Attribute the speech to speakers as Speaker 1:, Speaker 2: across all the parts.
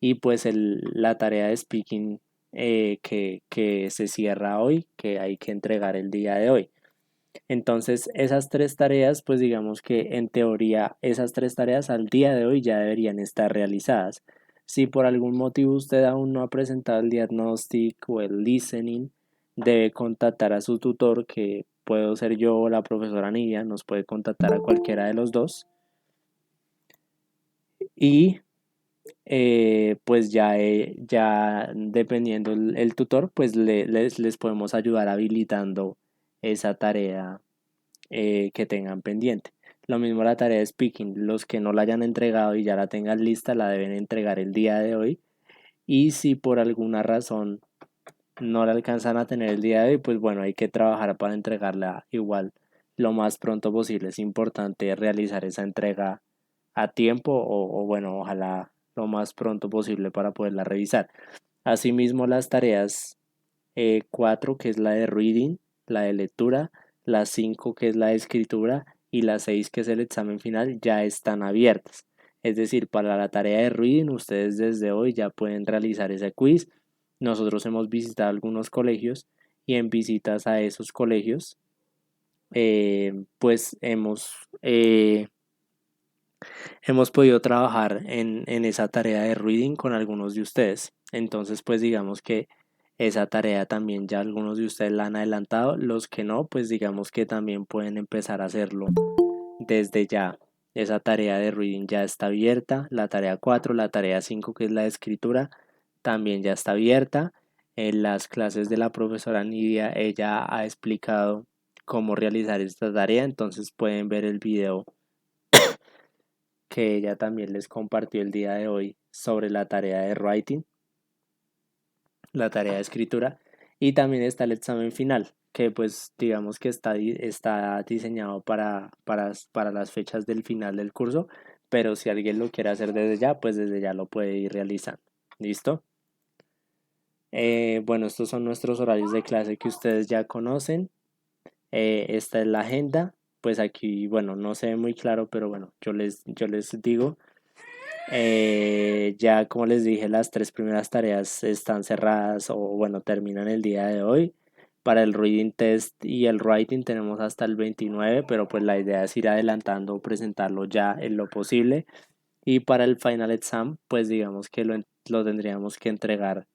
Speaker 1: y pues la tarea de speaking que se cierra hoy, que hay que entregar el día de hoy. Entonces, esas tres tareas, pues digamos que en teoría esas tres tareas al día de hoy ya deberían estar realizadas. Si por algún motivo usted aún no ha presentado el diagnóstico o el listening, debe contactar a su tutor, que puedo ser yo o la profesora Nidia, nos puede contactar a cualquiera de los dos. Y pues ya dependiendo el tutor, pues les podemos ayudar habilitando esa tarea que tengan pendiente. Lo mismo la tarea de speaking, los que no la hayan entregado y ya la tengan lista, la deben entregar el día de hoy. Y si por alguna razón no la alcanzan a tener el día de hoy, pues bueno, hay que trabajar para entregarla igual lo más pronto posible. Es importante realizar esa entrega a tiempo o bueno, ojalá lo más pronto posible para poderla revisar. Asimismo, las tareas 4, que es la de reading, la de lectura, la 5, que es la de escritura, y la 6, que es el examen final, ya están abiertas. Es decir, para la tarea de reading, ustedes desde hoy ya pueden realizar ese quiz. Nosotros hemos visitado algunos colegios y en visitas a esos colegios, pues hemos podido trabajar en esa tarea de reading con algunos de ustedes. Entonces, pues digamos que esa tarea también ya algunos de ustedes la han adelantado. Los que no, pues digamos que también pueden empezar a hacerlo desde ya. Esa tarea de reading ya está abierta. La tarea 4, la tarea 5, que es la de escritura, también ya está abierta. En las clases de la profesora Nidia, ella ha explicado cómo realizar esta tarea. Entonces pueden ver el video que ella también les compartió el día de hoy sobre la tarea de writing, la tarea de escritura, y también está el examen final, que pues digamos que está diseñado para las fechas del final del curso, pero si alguien lo quiere hacer desde ya, pues desde ya lo puede ir realizando. ¿Listo? Bueno, estos son nuestros horarios de clase que ustedes ya conocen. Esta es la agenda. Pues aquí, bueno, no se ve muy claro, pero bueno, yo les digo. Ya como les dije, las tres primeras tareas están cerradas o bueno, terminan el día de hoy. Para el reading test y el writing tenemos hasta el 29, pero pues la idea es ir adelantando o presentarlo ya en lo posible. Y para el final exam, pues digamos que lo tendríamos que entregar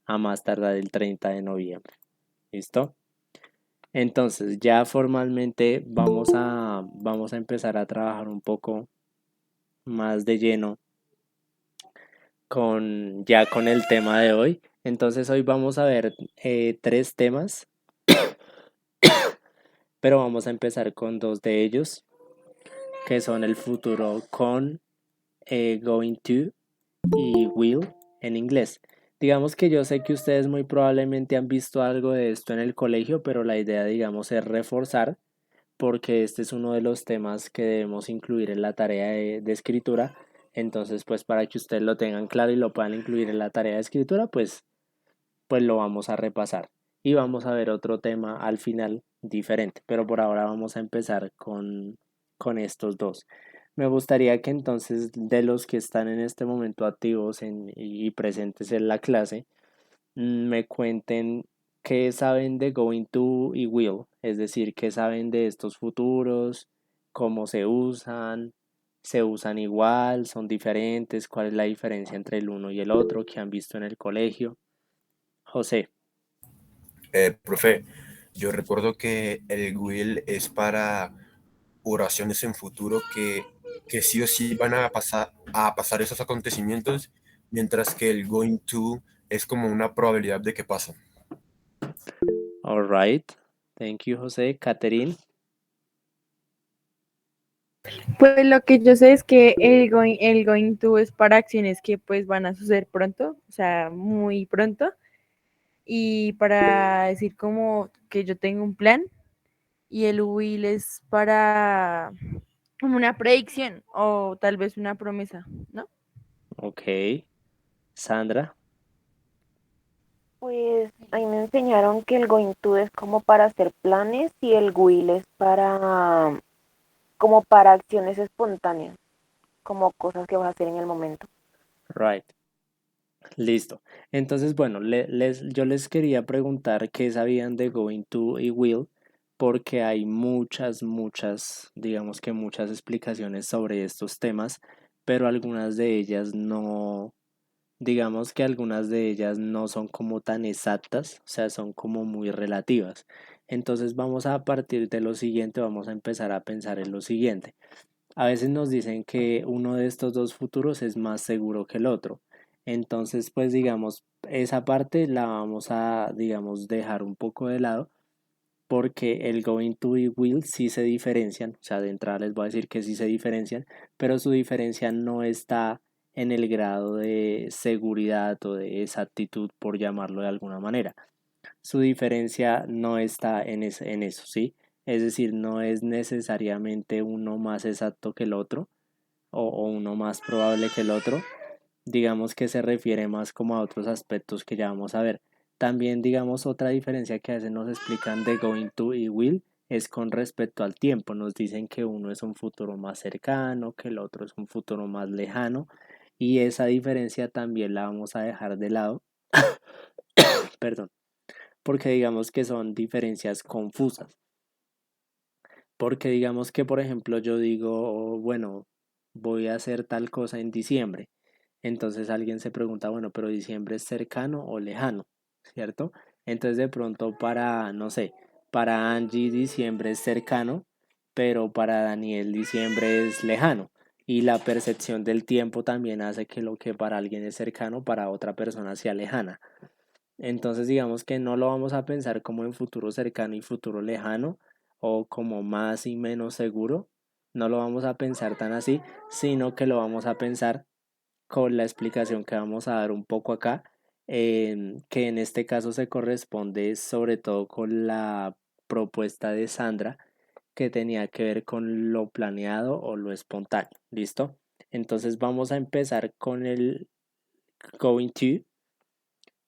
Speaker 1: a más tardar el 30 de noviembre. ¿Listo? Entonces ya formalmente vamos a empezar a trabajar un poco más de lleno con el tema de hoy. Entonces hoy vamos a ver tres temas, pero vamos a empezar con dos de ellos, que son el futuro con going to y will en inglés. Digamos que yo sé que ustedes muy probablemente han visto algo de esto en el colegio, pero la idea, digamos, es reforzar, porque este es uno de los temas que debemos incluir en la tarea de escritura. Entonces, pues para que ustedes lo tengan claro y lo puedan incluir en la tarea de escritura, pues lo vamos a repasar. Y vamos a ver otro tema al final diferente, pero por ahora vamos a empezar con estos dos. Me gustaría que entonces de los que están en este momento activos y presentes en la clase, me cuenten qué saben de going to y will, es decir, qué saben de estos futuros, cómo se usan igual, son diferentes, cuál es la diferencia entre el uno y el otro que han visto en el colegio. José.
Speaker 2: Profe, yo recuerdo que el will es para oraciones en futuro que sí o sí van a pasar esos acontecimientos, mientras que el going to es como una probabilidad de que pasen.
Speaker 1: All right. Thank you, José. Catherine.
Speaker 3: Pues lo que yo sé es que el going to es para acciones que pues van a suceder pronto, o sea, muy pronto, y para decir como que yo tengo un plan, y el will es para como una predicción o tal vez una promesa, ¿no?
Speaker 1: Ok. Sandra.
Speaker 4: Pues a mí me enseñaron que el going to es como para hacer planes y el will es para como para acciones espontáneas, como cosas que vas a hacer en el momento.
Speaker 1: Right. Listo. Entonces, bueno, yo les quería preguntar qué sabían de going to y will, porque hay muchas, digamos que muchas explicaciones sobre estos temas, pero algunas de ellas no, digamos que algunas de ellas no son como tan exactas, o sea, son como muy relativas. Entonces, vamos a partir de lo siguiente, vamos a empezar a pensar en lo siguiente. A veces nos dicen que uno de estos dos futuros es más seguro que el otro. Entonces, pues digamos, esa parte la vamos a, digamos, dejar un poco de lado porque el going to y will sí se diferencian. O sea, de entrada les voy a decir que sí se diferencian, pero su diferencia no está en el grado de seguridad o de exactitud, por llamarlo de alguna manera. Su diferencia no está en eso, ¿sí? Es decir, no es necesariamente uno más exacto que el otro o uno más probable que el otro. Digamos que se refiere más como a otros aspectos que ya vamos a ver. También, digamos, otra diferencia que a veces nos explican de going to y will es con respecto al tiempo. Nos dicen que uno es un futuro más cercano, que el otro es un futuro más lejano. Y esa diferencia también la vamos a dejar de lado, perdón, porque digamos que son diferencias confusas. Porque digamos que, por ejemplo, yo digo, bueno, voy a hacer tal cosa en diciembre. Entonces alguien se pregunta, bueno, pero diciembre es cercano o lejano, ¿cierto? Entonces de pronto para, no sé, para Angie diciembre es cercano, pero para Daniel diciembre es lejano. Y la percepción del tiempo también hace que lo que para alguien es cercano, para otra persona sea lejana. Entonces digamos que no lo vamos a pensar como en futuro cercano y futuro lejano o como más y menos seguro. No lo vamos a pensar tan así, sino que lo vamos a pensar con la explicación que vamos a dar un poco acá, que en este caso se corresponde sobre todo con la propuesta de Sandra que tenía que ver con lo planeado o lo espontáneo. ¿Listo? Entonces vamos a empezar con el going to,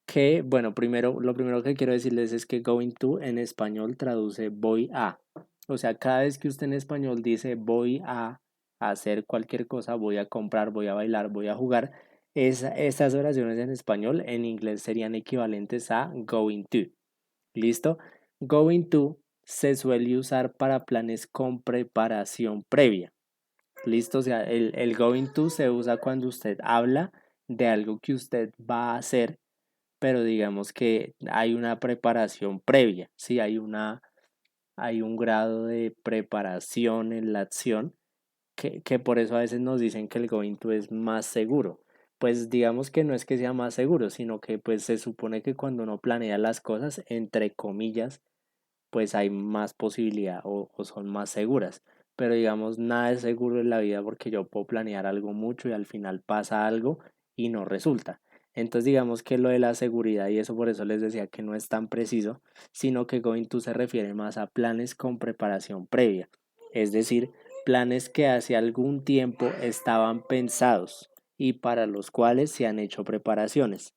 Speaker 1: que, bueno, primero, lo primero que quiero decirles es que going to en español traduce voy a. O sea, cada vez que usted en español dice voy a hacer cualquier cosa, voy a comprar, voy a bailar, voy a jugar, estas oraciones en español en inglés serían equivalentes a going to. ¿Listo? Going to se suele usar para planes con preparación previa. ¿Listo? O sea, el going to se usa cuando usted habla de algo que usted va a hacer, pero digamos que hay una preparación previa, ¿sí? Hay un grado de preparación en la acción que por eso a veces nos dicen que el going to es más seguro. Pues digamos que no es que sea más seguro, sino que pues se supone que cuando uno planea las cosas, entre comillas, pues hay más posibilidad o son más seguras. Pero digamos, nada es seguro en la vida porque yo puedo planear algo mucho y al final pasa algo y no resulta. Entonces digamos que lo de la seguridad y eso por eso les decía que no es tan preciso, sino que going to se refiere más a planes con preparación previa. Es decir, planes que hace algún tiempo estaban pensados y para los cuales se han hecho preparaciones.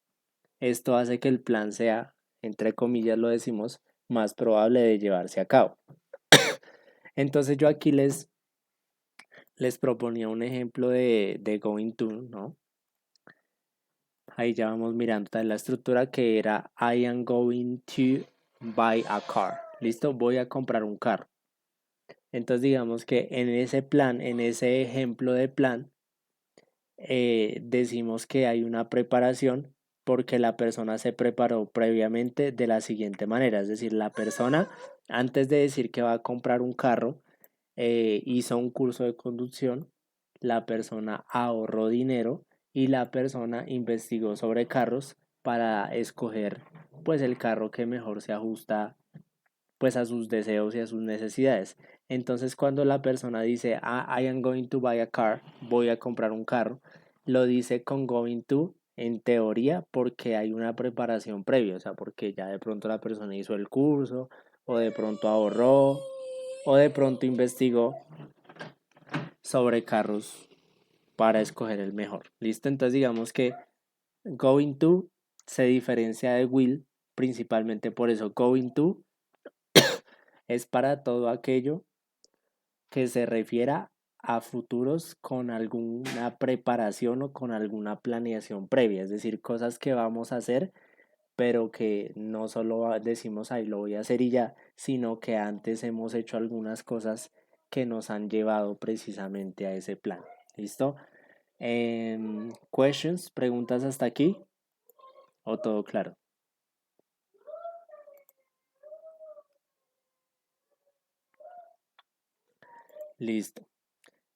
Speaker 1: Esto hace que el plan sea, entre comillas lo decimos, más probable de llevarse a cabo. Entonces yo aquí les proponía un ejemplo de going to, ¿no? Ahí ya vamos mirando la estructura que era I am going to buy a car. ¿Listo? Voy a comprar un carro. Entonces digamos que en ese plan, en ese ejemplo de plan, decimos que hay una preparación porque la persona se preparó previamente de la siguiente manera. Es decir, la persona antes de decir que va a comprar un carro, hizo un curso de conducción, la persona ahorró dinero y la persona investigó sobre carros para escoger pues el carro que mejor se ajusta pues a sus deseos y a sus necesidades. Entonces cuando la persona dice I am going to buy a car, voy a comprar un carro, lo dice con going to en teoría porque hay una preparación previa, o sea, porque ya de pronto la persona hizo el curso o de pronto ahorró o de pronto investigó sobre carros para escoger el mejor. ¿Listo? Entonces digamos que going to se diferencia de will principalmente por eso. Going to es para todo aquello que se refiera a futuros con alguna preparación o con alguna planeación previa, es decir, cosas que vamos a hacer, pero que no solo decimos ahí lo voy a hacer y ya, sino que antes hemos hecho algunas cosas que nos han llevado precisamente a ese plan. ¿Listo? Questions, preguntas hasta aquí, o todo claro. Listo.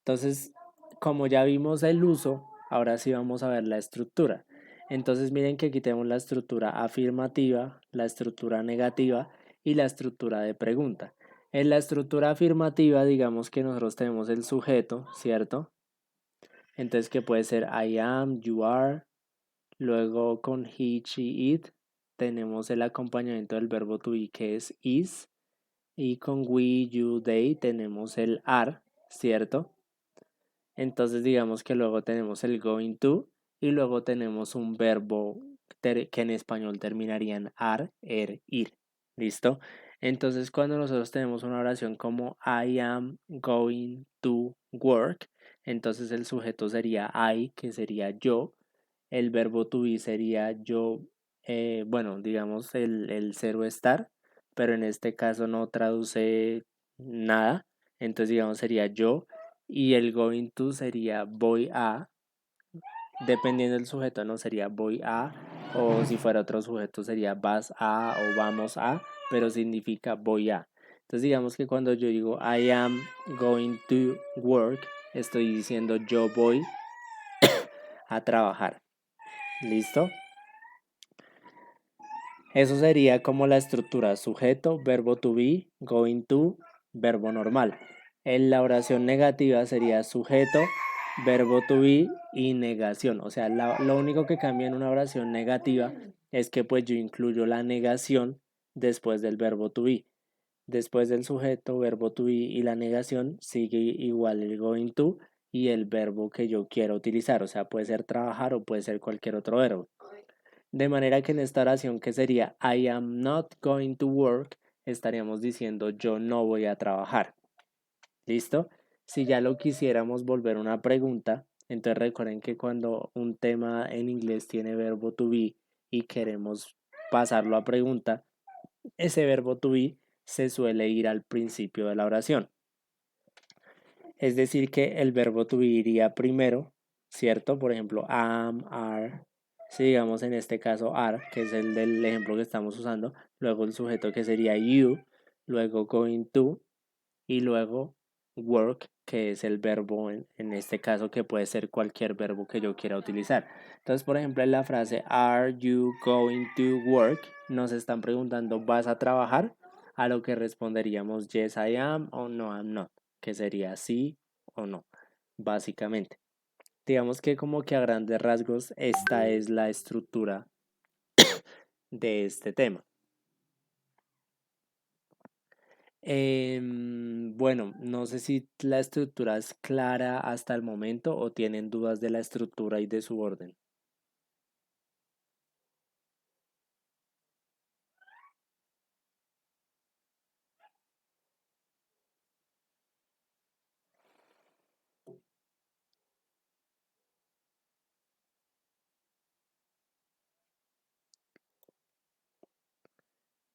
Speaker 1: Entonces, como ya vimos el uso, ahora sí vamos a ver la estructura. Entonces, miren que aquí tenemos la estructura afirmativa, la estructura negativa y la estructura de pregunta. En la estructura afirmativa, digamos que nosotros tenemos el sujeto, ¿cierto? Entonces, que puede ser I am, you are. Luego con he, she, it tenemos el acompañamiento del verbo to be que es is. Y con we, you, they tenemos el are, ¿cierto? Entonces digamos que luego tenemos el going to y luego tenemos un verbo que en español terminaría en ar, ir. ¿Listo? Entonces cuando nosotros tenemos una oración como I am going to work, entonces el sujeto sería I, que sería yo. El verbo to be sería yo, bueno, digamos el cero estar, pero en este caso no traduce nada. Entonces digamos sería yo y el going to sería voy a, dependiendo del sujeto, no sería voy a, o si fuera otro sujeto sería vas a o vamos a, pero significa voy a. Entonces digamos que cuando yo digo I am going to work, estoy diciendo yo voy a trabajar. ¿Listo? Eso sería como la estructura sujeto, verbo to be, going to, verbo normal. En la oración negativa sería sujeto, verbo to be y negación. O sea, lo único que cambia en una oración negativa es que pues yo incluyo la negación después del verbo to be. Después del sujeto, verbo to be y la negación sigue igual el going to y el verbo que yo quiero utilizar. O sea, puede ser trabajar o puede ser cualquier otro verbo. De manera que en esta oración que sería I am not going to work, estaríamos diciendo yo no voy a trabajar. ¿Listo? Si ya lo quisiéramos volver una pregunta, entonces recuerden que cuando un tema en inglés tiene verbo to be y queremos pasarlo a pregunta, ese verbo to be se suele ir al principio de la oración. Es decir, que el verbo to be iría primero, ¿cierto? Por ejemplo, am, are. Si digamos en este caso are, que es el del ejemplo que estamos usando, luego el sujeto que sería you, luego going to y luego work, que es el verbo en este caso que puede ser cualquier verbo que yo quiera utilizar. Entonces, por ejemplo, en la frase are you going to work, nos están preguntando ¿vas a trabajar? A lo que responderíamos yes I am o no I'm not, que sería sí o no, básicamente. Digamos que como que a grandes rasgos esta es la estructura de este tema. Bueno, no sé si la estructura es clara hasta el momento o tienen dudas de la estructura y de su orden.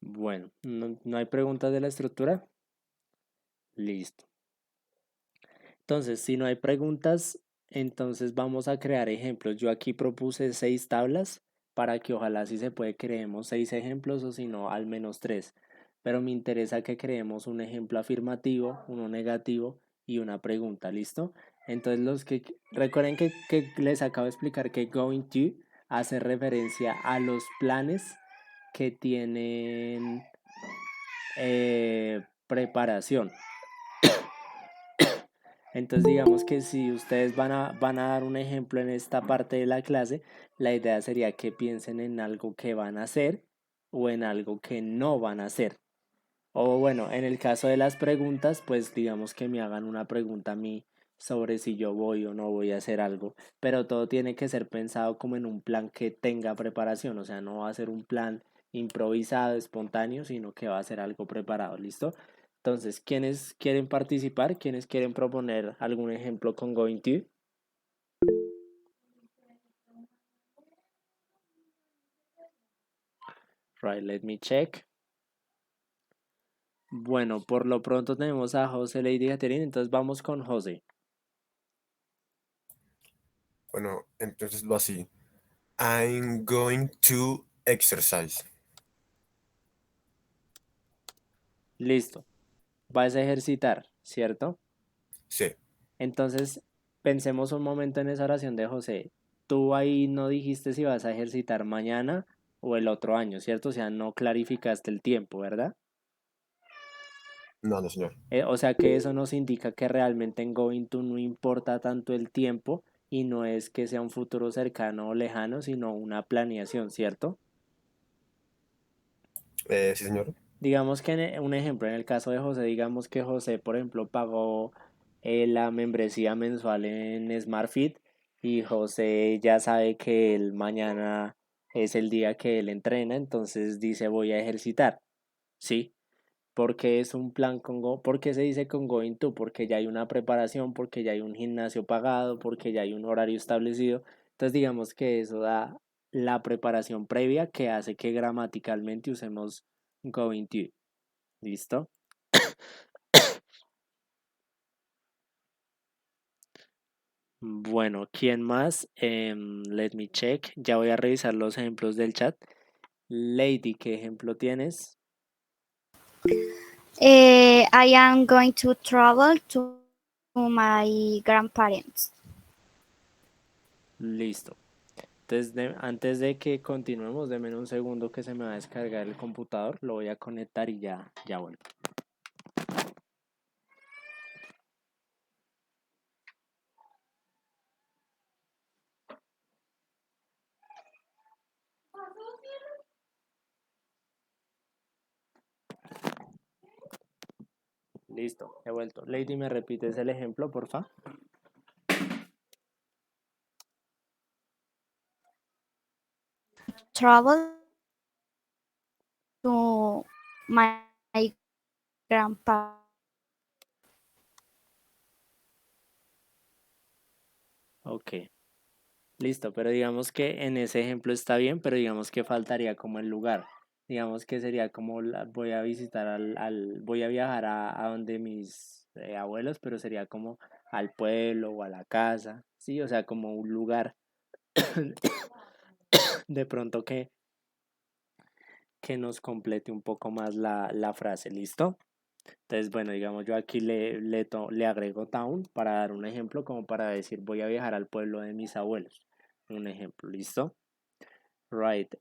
Speaker 1: Bueno, ¿no hay preguntas de la estructura? Listo. Entonces, si no hay preguntas, entonces vamos a crear ejemplos. Yo aquí propuse 6 tablas para que ojalá si se puede creemos 6 ejemplos o si no al menos 3. Pero me interesa que creemos un ejemplo afirmativo, uno negativo y una pregunta, ¿listo? Entonces recuerden que les acabo de explicar que going to hace referencia a los planes que tienen preparación. Entonces digamos que si ustedes van a dar un ejemplo en esta parte de la clase, la idea sería que piensen en algo que van a hacer o en algo que no van a hacer. O bueno, en el caso de las preguntas, pues digamos que me hagan una pregunta a mí sobre si yo voy o no voy a hacer algo, pero todo tiene que ser pensado como en un plan que tenga preparación, o sea, no va a ser un plan improvisado, espontáneo, sino que va a ser algo preparado, ¿listo? Entonces, ¿quiénes quieren participar? ¿Quiénes quieren proponer algún ejemplo con going to? Right, let me check. Bueno, por lo pronto tenemos a José, Lady Catherine, entonces vamos con José.
Speaker 2: Bueno, entonces va así. I'm going to exercise.
Speaker 1: Listo. Vas a ejercitar, ¿cierto?
Speaker 2: Sí.
Speaker 1: Entonces, pensemos un momento en esa oración de José. Tú ahí no dijiste si vas a ejercitar mañana o el otro año, ¿cierto? O sea, no clarificaste el tiempo, ¿verdad?
Speaker 2: No, no, señor.
Speaker 1: O sea que eso nos indica que realmente en Going to no importa tanto el tiempo y no es que sea un futuro cercano o lejano, sino una planeación, ¿cierto?
Speaker 2: Sí, señor.
Speaker 1: Digamos que un ejemplo, en el caso de José, digamos que José, por ejemplo, pagó la membresía mensual en SmartFit y José ya sabe que el mañana es el día que él entrena, entonces dice voy a ejercitar, ¿sí? Porque es un plan con ¿por qué se dice con Going To? Porque ya hay una preparación, porque ya hay un gimnasio pagado, porque ya hay un horario establecido. Entonces digamos que eso da la preparación previa que hace que gramaticalmente usemos Going To. ¿Listo? Bueno, ¿quién más? Let me check. Ya voy a revisar los ejemplos del chat. Lady, ¿qué ejemplo tienes?
Speaker 5: I am going to travel to my grandparents.
Speaker 1: Listo. Entonces, antes de que continuemos, denme un segundo que se me va a descargar el computador. Lo voy a conectar y ya vuelvo. Listo, he vuelto. Lady, ¿me repites el ejemplo, porfa?
Speaker 5: Travel to my grandpa.
Speaker 1: Ok, listo, pero digamos que en ese ejemplo está bien, pero digamos que faltaría como el lugar. Digamos que sería como voy a visitar voy a viajar a donde mis abuelos, pero sería como al pueblo o a la casa, sí, o sea, como un lugar de pronto que nos complete un poco más la frase, ¿listo? Entonces, bueno, digamos, yo aquí le agrego town para dar un ejemplo, como para decir voy a viajar al pueblo de mis abuelos. Un ejemplo, ¿listo? Right.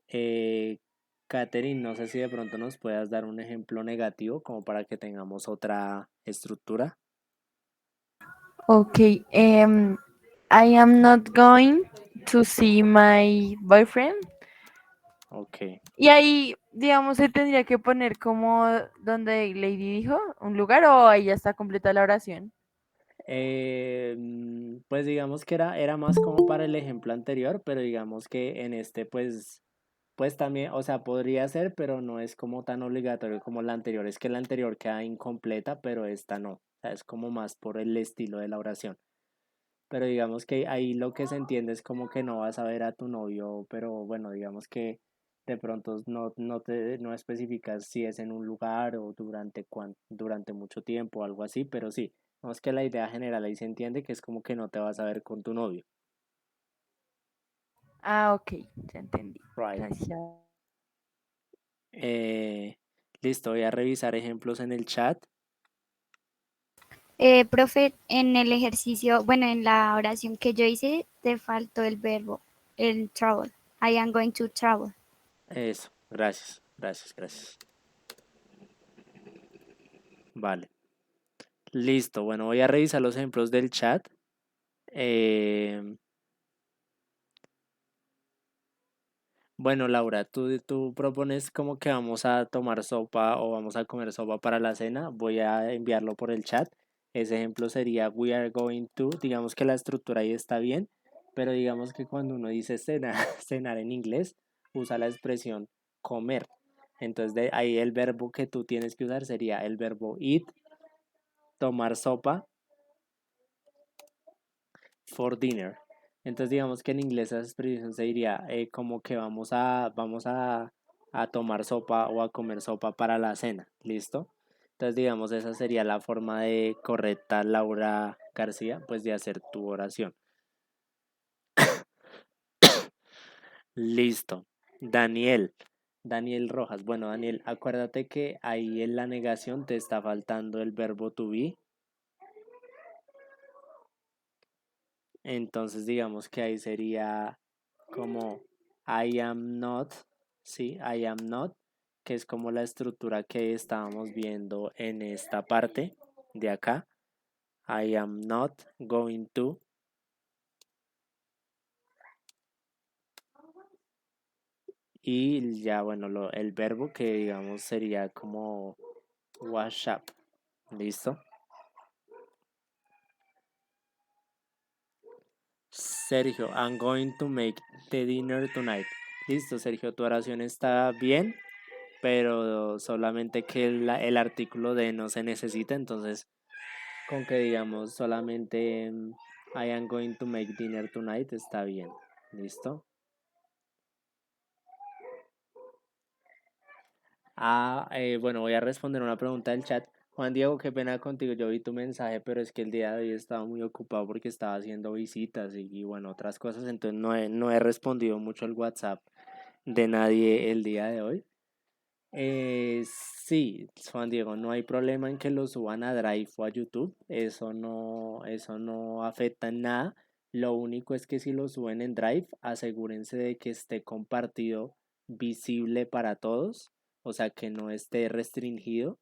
Speaker 1: Catherine, no sé si de pronto nos puedas dar un ejemplo negativo como para que tengamos otra estructura.
Speaker 3: Ok, I am not going to see my boyfriend.
Speaker 1: Ok.
Speaker 3: Y ahí, digamos, se tendría que poner como donde Lady dijo, un lugar o ahí ya está completa la oración.
Speaker 1: Pues digamos que era más como para el ejemplo anterior, pero digamos que en este pues también, o sea, podría ser, pero no es como tan obligatorio como la anterior. Es que la anterior queda incompleta, pero esta no. O sea, es como más por el estilo de la oración. Pero digamos que ahí lo que se entiende es como que no vas a ver a tu novio, pero bueno, digamos que de pronto no especificas si es en un lugar o durante mucho tiempo o algo así, pero sí, digamos que la idea general ahí se entiende que es como que no te vas a ver con tu novio.
Speaker 3: Ah, ok, ya entendí.
Speaker 1: Right.
Speaker 3: Gracias.
Speaker 1: Eh, listo, voy a revisar ejemplos en el chat.
Speaker 5: Profe, en el ejercicio, bueno, en la oración que yo hice, te faltó el verbo, el travel. I am going to travel.
Speaker 1: Eso, gracias. Vale, listo. Bueno, voy a revisar los ejemplos del chat. Eh, bueno, Laura, tú propones como que vamos a tomar sopa o vamos a comer sopa para la cena. Voy a enviarlo por el chat. Ese ejemplo sería we are going to. Digamos que la estructura ahí está bien, pero digamos que cuando uno dice cenar, cenar en inglés, usa la expresión comer. Entonces de ahí el verbo que tú tienes que usar sería el verbo eat tomar sopa for dinner. Entonces digamos que en inglés esa expresión se diría como que vamos a tomar sopa o a comer sopa para la cena. ¿Listo? Entonces digamos esa sería la forma de correcta, Laura García, pues de hacer tu oración. Listo. Daniel. Daniel Rojas. Bueno, Daniel, acuérdate que ahí en la negación te está faltando el verbo to be. Entonces digamos que ahí sería como I am not, sí, I am not, que es como la estructura que estábamos viendo en esta parte de acá. I am not going to. Y ya, bueno, el verbo que digamos sería como wash up. ¿Listo? Sergio, I'm going to make the dinner tonight. Listo, Sergio, tu oración está bien, pero solamente que el artículo de no se necesita, entonces con que digamos solamente I am going to make dinner tonight está bien. ¿Listo? Bueno, voy a responder una pregunta del chat. Juan Diego, qué pena contigo, yo vi tu mensaje, pero es que el día de hoy estaba muy ocupado porque estaba haciendo visitas y bueno, otras cosas, entonces no he respondido mucho al WhatsApp de nadie el día de hoy. Sí, Juan Diego, no hay problema en que lo suban a Drive o a YouTube, eso no afecta en nada. Lo único es que si lo suben en Drive, asegúrense de que esté compartido, visible para todos, o sea que no esté restringido.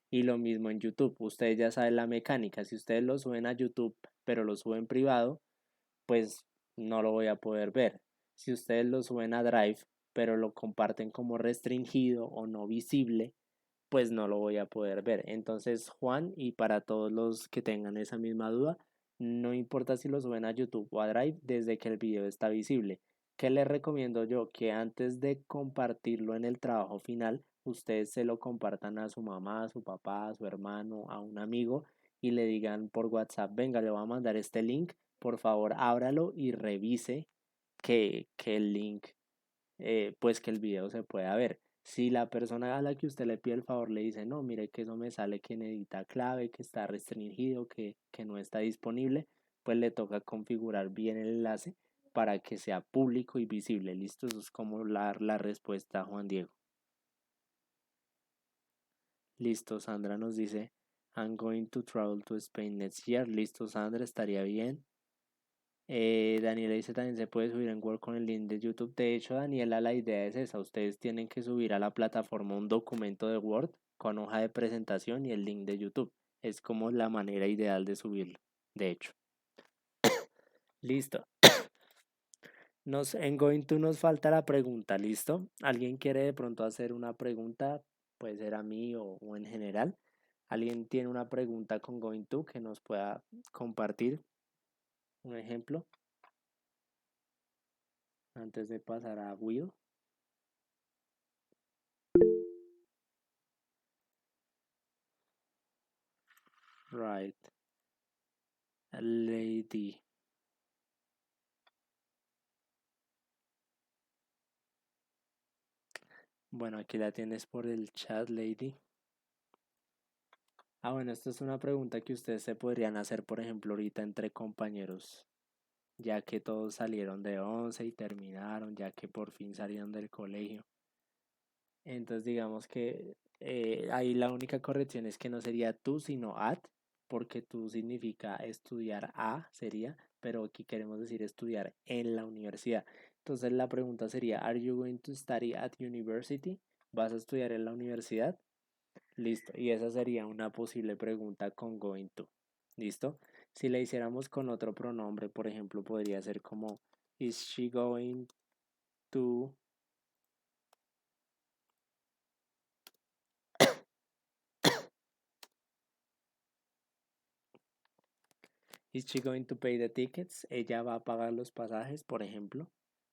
Speaker 1: Y lo mismo en YouTube, ustedes ya saben la mecánica, si ustedes lo suben a YouTube, pero lo suben privado, pues no lo voy a poder ver. Si ustedes lo suben a Drive, pero lo comparten como restringido o no visible, pues no lo voy a poder ver. Entonces, Juan, y para todos los que tengan esa misma duda, no importa si lo suben a YouTube o a Drive, desde que el video está visible. ¿Qué les recomiendo yo? Que antes de compartirlo en el trabajo final, ustedes se lo compartan a su mamá, a su papá, a su hermano, a un amigo y le digan por WhatsApp, venga, le voy a mandar este link, por favor, ábralo y revise que el link, pues que el video se pueda ver. Si la persona a la que usted le pide el favor le dice, no, mire que eso me sale que necesita clave, que está restringido, que no está disponible, pues le toca configurar bien el enlace para que sea público y visible. Listo, eso es como la respuesta, Juan Diego. Listo, Sandra nos dice, I'm going to travel to Spain next year. Listo, Sandra, estaría bien. Daniela dice también se puede subir en Word con el link de YouTube. De hecho, Daniela, la idea es esa. Ustedes tienen que subir a la plataforma un documento de Word con hoja de presentación y el link de YouTube. Es como la manera ideal de subirlo. De hecho. Listo. En Going to nos falta la pregunta. ¿Listo? ¿Alguien quiere de pronto hacer una pregunta? Puede ser a mí o en general. ¿Alguien tiene una pregunta con Going to que nos pueda compartir? Un ejemplo. Antes de pasar a Will. Right. Lady. Bueno, aquí la tienes por el chat, Lady. Bueno, esta es una pregunta que ustedes se podrían hacer, por ejemplo, ahorita entre compañeros, ya que todos salieron de 11 y terminaron, ya que por fin salieron del colegio. Entonces, digamos que ahí la única corrección es que no sería tú, sino at, porque tú significa estudiar sería, pero aquí queremos decir estudiar en la universidad. Entonces, la pregunta sería, ¿Are you going to study at university? ¿Vas a estudiar en la universidad? Listo, y esa sería una posible pregunta con going to. ¿Listo? Si la hiciéramos con otro pronombre, por ejemplo, podría ser como, ¿Is she going to? ¿Is she going to pay the tickets? Ella va a pagar los pasajes, por ejemplo.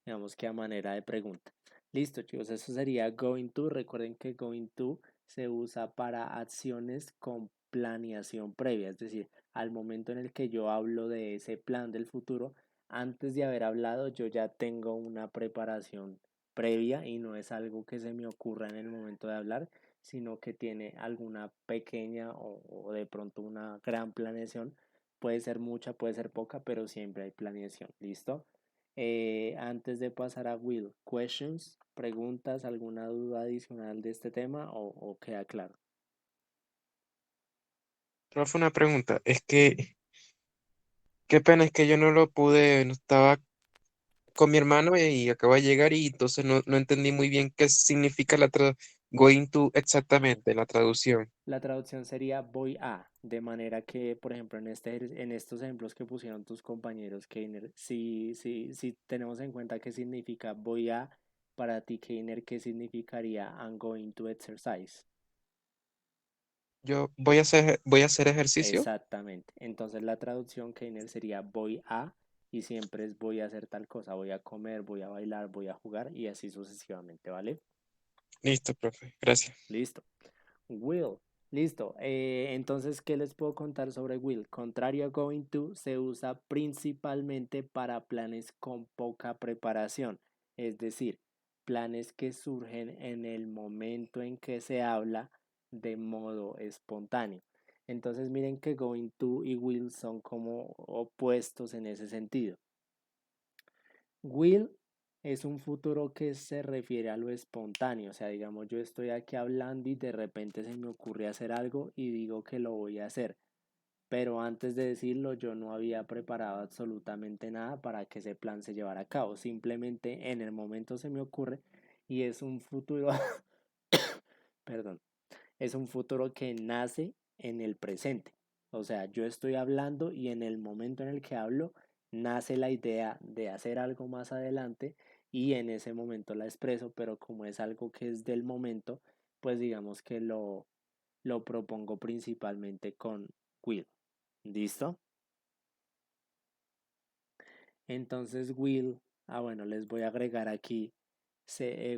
Speaker 1: Digamos que a manera de pregunta. Listo, chicos, eso sería going to. Recuerden que going to se usa para acciones con planeación previa, es decir, al momento en el que yo hablo de ese plan del futuro, antes de haber hablado, yo ya tengo una preparación previa y no es algo que se me ocurra en el momento de hablar, sino que tiene alguna pequeña o de pronto una gran planeación. Puede ser mucha, puede ser poca, pero siempre hay planeación. ¿Listo? Antes de pasar a Will, questions, preguntas, alguna duda adicional de este tema o queda claro.
Speaker 6: Profe, una pregunta. Es que, qué pena, es que yo no lo pude, no estaba con mi hermano y acaba de llegar y entonces no entendí muy bien qué significa going to exactamente, la traducción.
Speaker 1: La traducción sería voy a, de manera que, por ejemplo, en estos ejemplos que pusieron tus compañeros, Keiner, si tenemos en cuenta qué significa voy a, para ti, Keiner, ¿qué significaría I'm going to exercise?
Speaker 6: Yo voy a hacer ejercicio.
Speaker 1: Exactamente. Entonces la traducción, Keiner, sería voy a y siempre es voy a hacer tal cosa, voy a comer, voy a bailar, voy a jugar y así sucesivamente, ¿vale?
Speaker 6: Listo, profe. Gracias.
Speaker 1: Listo. Will. Listo. Entonces, ¿qué les puedo contar sobre will? Contrario a going to, se usa principalmente para planes con poca preparación, es decir, planes que surgen en el momento en que se habla de modo espontáneo. Entonces, miren que going to y will son como opuestos en ese sentido. Will es un futuro que se refiere a lo espontáneo, o sea, digamos, yo estoy aquí hablando y de repente se me ocurre hacer algo y digo que lo voy a hacer, pero antes de decirlo yo no había preparado absolutamente nada para que ese plan se llevara a cabo, simplemente en el momento se me ocurre y es un futuro, perdón, es un futuro que nace en el presente. O sea, yo estoy hablando y en el momento en el que hablo nace la idea de hacer algo más adelante y en ese momento la expreso, pero como es algo que es del momento, pues digamos que lo propongo principalmente con will. ¿Listo? Entonces will, bueno, les voy a agregar aquí,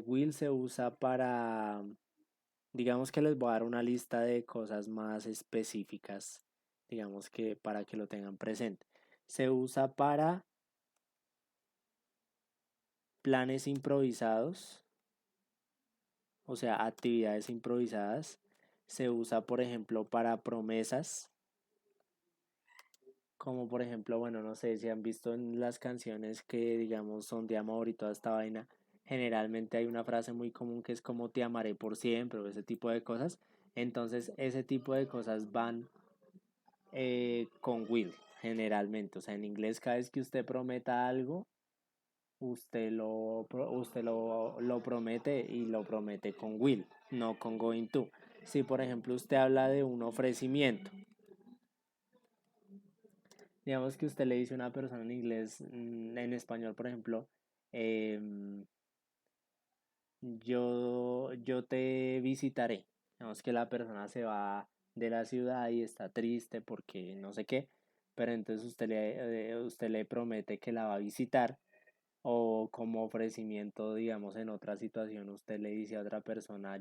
Speaker 1: will se usa para, digamos que les voy a dar una lista de cosas más específicas, digamos que para que lo tengan presente. Se usa para planes improvisados, o sea, actividades improvisadas. Se usa, por ejemplo, para promesas, como por ejemplo, bueno, no sé si han visto en las canciones que, digamos, son de amor y toda esta vaina. Generalmente hay una frase muy común que es como te amaré por siempre o ese tipo de cosas. Entonces, ese tipo de cosas van con will, generalmente. O sea, en inglés cada vez que usted prometa algo, lo promete y lo promete con will, no con going to. Si por ejemplo usted habla de un ofrecimiento, digamos que usted le dice a una persona en inglés, en español, por ejemplo, em, yo te visitaré. Digamos que la persona se va de la ciudad y está triste porque no sé qué, pero entonces usted le promete que la va a visitar o como ofrecimiento, digamos, en otra situación, usted le dice a otra persona,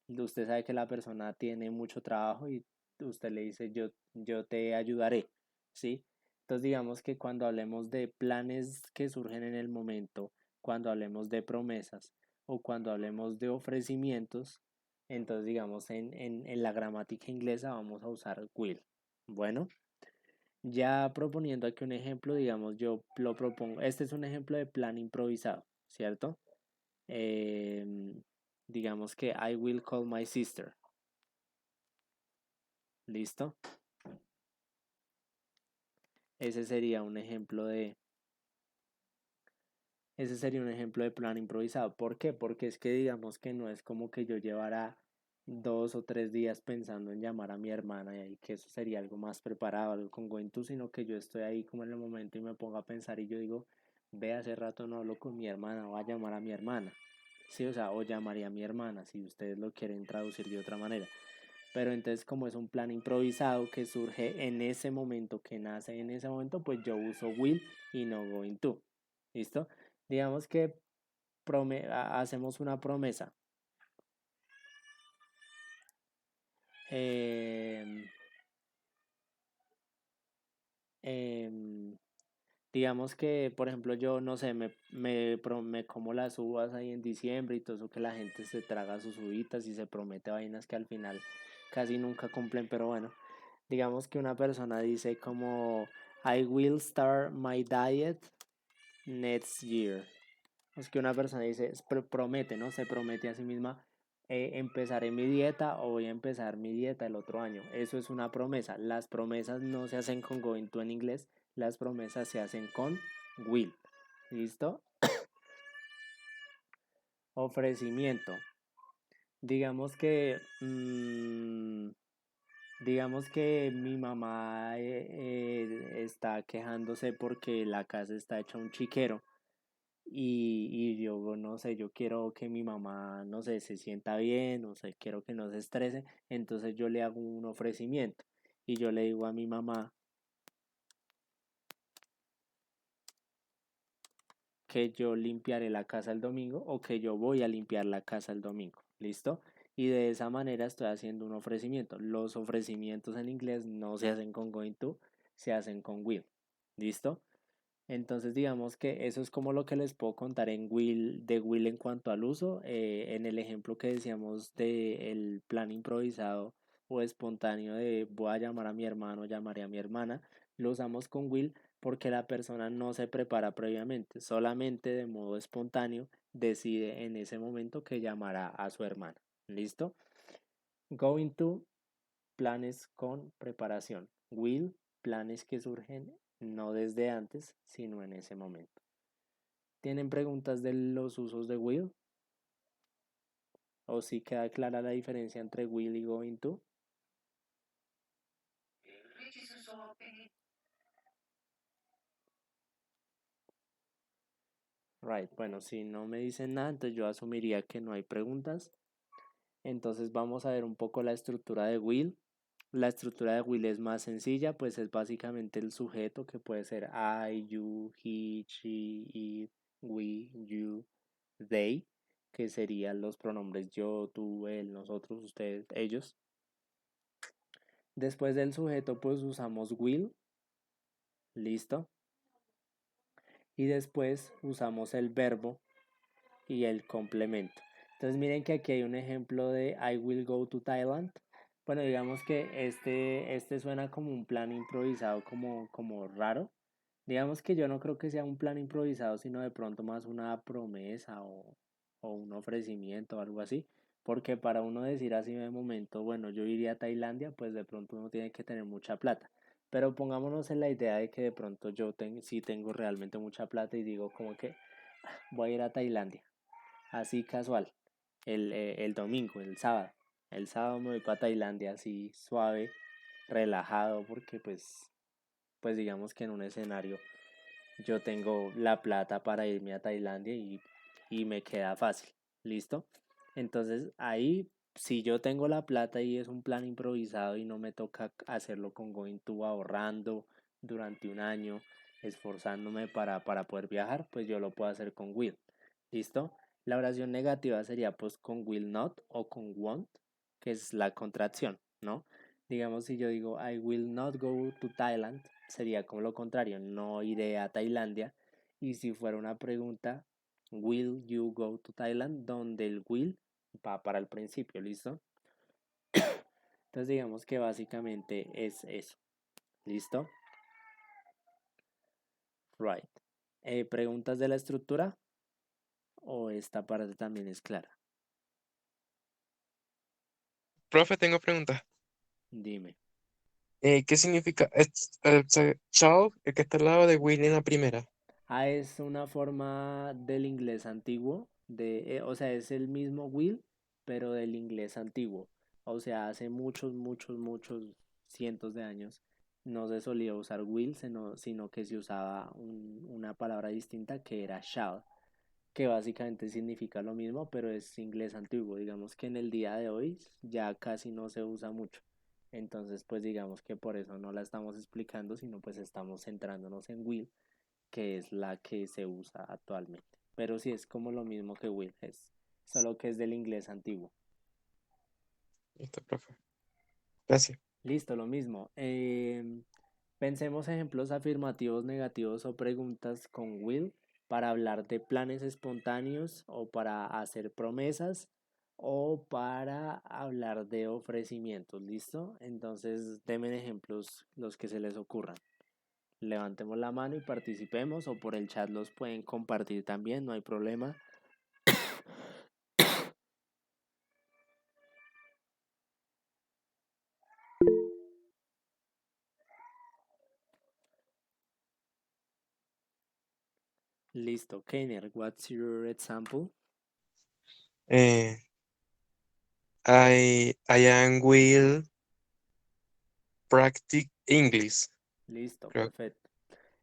Speaker 1: usted sabe que la persona tiene mucho trabajo y usted le dice, yo te ayudaré, ¿sí? Entonces, digamos que cuando hablemos de planes que surgen en el momento, cuando hablemos de promesas o cuando hablemos de ofrecimientos, entonces, digamos, en la gramática inglesa vamos a usar will. Bueno. Ya proponiendo aquí un ejemplo, digamos, yo lo propongo. Este es un ejemplo de plan improvisado, ¿cierto? Digamos que I will call my sister. ¿Listo? Ese sería un ejemplo de, ese sería un ejemplo de plan improvisado. ¿Por qué? Porque es que digamos que no es como que yo llevara 2 o 3 días pensando en llamar a mi hermana y ahí que eso sería algo más preparado, algo con going to, sino que yo estoy ahí como en el momento y me pongo a pensar y yo digo, ve, hace rato no hablo con mi hermana, voy a llamar a mi hermana. Sí, o sea, o llamaría a mi hermana, si ustedes lo quieren traducir de otra manera. Pero entonces como es un plan improvisado que surge en ese momento, que nace en ese momento, pues yo uso will y no going to. ¿Listo? Digamos que hacemos una promesa. em, digamos que, por ejemplo, yo no sé, me como las uvas ahí en diciembre y todo eso que la gente se traga sus uvitas y se promete vainas que al final casi nunca cumplen, pero bueno, digamos que una persona dice como I will start my diet next year. Es que una persona dice, promete, ¿no? Se promete a sí misma, empezaré mi dieta o voy a empezar mi dieta el otro año. Eso es una promesa. Las promesas no se hacen con going to en inglés, las promesas se hacen con will. ¿Listo? Ofrecimiento. Digamos que, digamos que mi mamá está quejándose porque la casa está hecha un chiquero. Y yo no sé, yo quiero que mi mamá, no sé, se sienta bien, no sé, quiero que no se estrese, entonces yo le hago un ofrecimiento y yo le digo a mi mamá que yo limpiaré la casa el domingo o que yo voy a limpiar la casa el domingo, ¿listo? Y de esa manera estoy haciendo un ofrecimiento. Los ofrecimientos en inglés no se hacen con going to, se hacen con will, ¿listo? Entonces digamos que eso es como lo que les puedo contar en Will, de Will en cuanto al uso. En el ejemplo que decíamos del plan improvisado o espontáneo de voy a llamar a mi hermano, llamaré a mi hermana, lo usamos con Will porque la persona no se prepara previamente, solamente de modo espontáneo decide en ese momento que llamará a su hermana. ¿Listo? Going to, planes con preparación. Will, planes que surgen no desde antes, sino en ese momento. ¿Tienen preguntas de los usos de will? ¿O si queda clara la diferencia entre will y going to? Right, bueno, si no me dicen nada, entonces yo asumiría que no hay preguntas. Entonces vamos a ver un poco la estructura de will. La estructura de will es más sencilla, pues es básicamente el sujeto que puede ser I, you, he, she, it, we, you, they, que serían los pronombres yo, tú, él, nosotros, ustedes, ellos. Después del sujeto pues usamos will, listo. Y después usamos el verbo y el complemento. Entonces miren que aquí hay un ejemplo de I will go to Thailand. Bueno, digamos que este suena como un plan improvisado, como raro. Digamos que yo no creo que sea un plan improvisado, sino de pronto más una promesa o un ofrecimiento o algo así. Porque para uno decir así de momento, bueno, yo iría a Tailandia, pues de pronto uno tiene que tener mucha plata. Pero pongámonos en la idea de que de pronto yo sí tengo realmente mucha plata y digo como que voy a ir a Tailandia así casual, el domingo, el sábado. El sábado me voy para Tailandia así suave, relajado, porque pues digamos que en un escenario yo tengo la plata para irme a Tailandia y me queda fácil. ¿Listo? Entonces ahí, si yo tengo la plata y es un plan improvisado y no me toca hacerlo con Going to ahorrando durante un año, esforzándome para poder viajar, pues yo lo puedo hacer con will. ¿Listo? La oración negativa sería pues con will not o con won't, que es la contracción, ¿no? Digamos, si yo digo I will not go to Thailand, sería como lo contrario, no iré a Tailandia. Y si fuera una pregunta, will you go to Thailand, donde el will va para el principio, ¿listo? Entonces digamos que básicamente es eso, ¿listo? Right. ¿Preguntas de la estructura? ¿O esta parte también es clara?
Speaker 6: Profe, tengo preguntas.
Speaker 1: Dime.
Speaker 6: ¿Qué significa child, el que está al lado de Will en la primera?
Speaker 1: Ah, es una forma del inglés antiguo, o sea, es el mismo will, pero del inglés antiguo. O sea, hace muchos cientos de años no se solía usar will, sino que se usaba una palabra distinta que era shall, que básicamente significa lo mismo, pero es inglés antiguo. Digamos que en el día de hoy ya casi no se usa mucho. Entonces, pues digamos que por eso no la estamos explicando, sino pues estamos centrándonos en will, que es la que se usa actualmente. Pero sí es como lo mismo que will, solo que es del inglés antiguo.
Speaker 6: Listo, profe. Gracias.
Speaker 1: Listo, lo mismo. Pensemos ejemplos afirmativos, negativos o preguntas con will para hablar de planes espontáneos o para hacer promesas o para hablar de ofrecimientos, ¿listo? Entonces, denme ejemplos los que se les ocurran. Levantemos la mano y participemos o por el chat los pueden compartir también, no hay problema. Listo, Keiner, what's your example?
Speaker 6: Eh, I am will practice English.
Speaker 1: Listo,
Speaker 6: Creo.
Speaker 1: perfecto.